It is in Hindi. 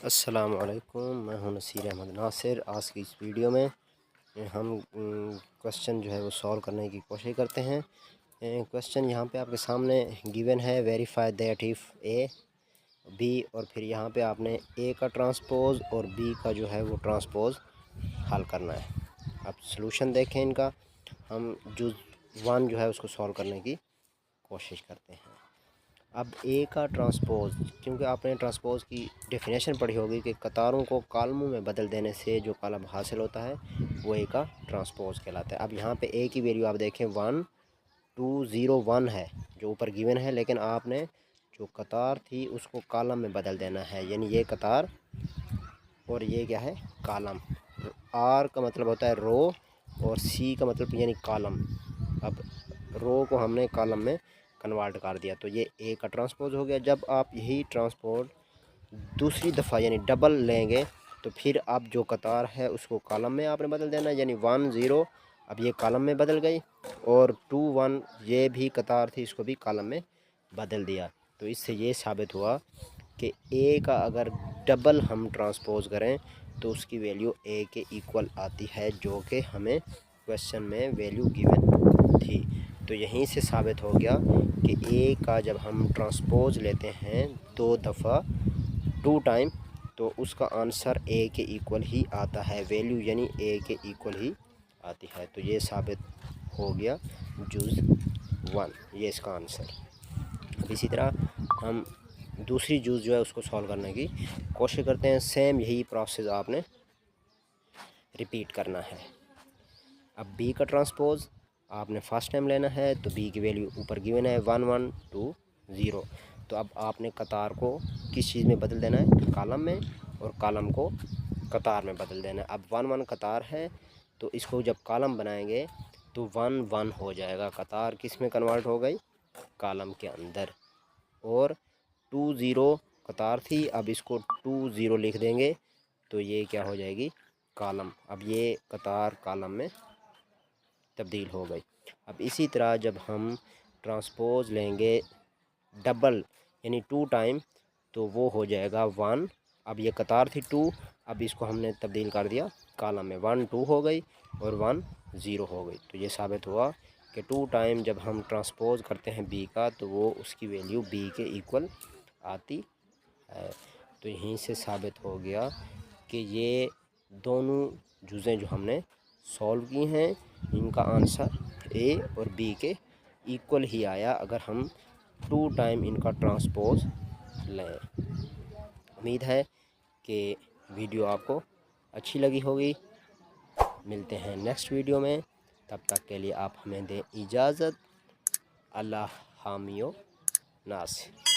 अस्सलाम वालेकुम, मैं हूं नसीर अहमद नासिर। आज की इस वीडियो में हम क्वेश्चन जो है वो सॉल्व करने की कोशिश करते हैं। क्वेश्चन यहाँ पे आपके सामने गिवन है, verify that if a b, और फिर यहाँ पे आपने ए का ट्रांसपोज और बी का जो है वो ट्रांसपोज हल करना है। अब सॉल्यूशन देखें इनका। हम जुज़ 1 जो है उसको सॉल्व करने की कोशिश करते हैं। अब ए का ट्रांसपोज, क्योंकि आपने ट्रांसपोज की डेफिनेशन पढ़ी होगी कि कतारों को कॉलमों में बदल देने से जो कॉलम हासिल होता है वो ए का ट्रांसपोज कहलाता है। अब यहाँ पे ए की वैल्यू आप देखें 1 2 0 1 है जो ऊपर गिवन है, लेकिन आपने जो कतार थी उसको कॉलम में बदल देना है, यानी ये कतार और ये क्या है, कॉलम। आर का मतलब होता है रो और सी का मतलब यानी कॉलम। अब रो को हमने कॉलम में कन्वर्ट कर दिया तो ये ए का ट्रांसपोज हो गया। जब आप यही ट्रांसपोज दूसरी दफ़ा यानी डबल लेंगे तो फिर आप जो कतार है उसको कॉलम में आपने बदल देना, यानी 1 0 अब ये कॉलम में बदल गई, और 2 1 ये भी कतार थी इसको भी कॉलम में बदल दिया। तो इससे ये साबित हुआ कि ए का अगर डबल हम ट्रांसपोज करें तो उसकी वैल्यू ए के इक्वल आती है, जो कि हमें क्वेश्चन में वैल्यू गिवन थी। तो यहीं से साबित हो गया कि ए का जब हम ट्रांसपोज लेते हैं 2 दफ़ा 2 टाइम तो उसका आंसर ए के इक्वल ही आता है, वैल्यू यानी ए के इक्वल ही आती है। तो ये साबित हो गया जुज़ 1, ये इसका आंसर। अब इसी तरह हम दूसरी जुज़ जो है उसको सॉल्व करने की कोशिश करते हैं। सेम यही प्रोसेस आपने रिपीट करना है। अब बी का ट्रांसपोज आपने फर्स्ट टाइम लेना है तो बी की वैल्यू ऊपर गिवन है 1 1 2 0। तो अब आपने कतार को किस चीज़ में बदल देना है, कॉलम में, और कॉलम को कतार में बदल देना है। अब 1 1 कतार है तो इसको जब कॉलम बनाएंगे तो 1 1 हो जाएगा। कतार किस में कन्वर्ट हो गई, कॉलम के अंदर। और 2 0 कतार थी, अब इसको 2 0 लिख देंगे तो ये क्या हो जाएगी, कॉलम। अब ये कतार कॉलम में तब्दील हो गई। अब इसी तरह जब हम ट्रांसपोज लेंगे डबल यानी 2 टाइम तो वो हो जाएगा 1। अब ये कतार थी 2, अब इसको हमने तब्दील कर दिया कॉलम में, 1 2 हो गई और 1 0 हो गई। तो ये साबित हुआ कि 2 टाइम जब हम ट्रांसपोज करते हैं बी का तो वो उसकी वैल्यू बी के इक्वल आती है। तो यहीं से साबित हो गया कि ये दोनों जुज़ें जो हमने सॉल्व की हैं इनका आंसर ए और बी के इक्वल ही आया अगर हम 2 टाइम इनका ट्रांसपोज लें। उम्मीद है कि वीडियो आपको अच्छी लगी होगी। मिलते हैं नेक्स्ट वीडियो में, तब तक के लिए आप हमें दें इजाज़त। अल्लाह हामियो नासिर।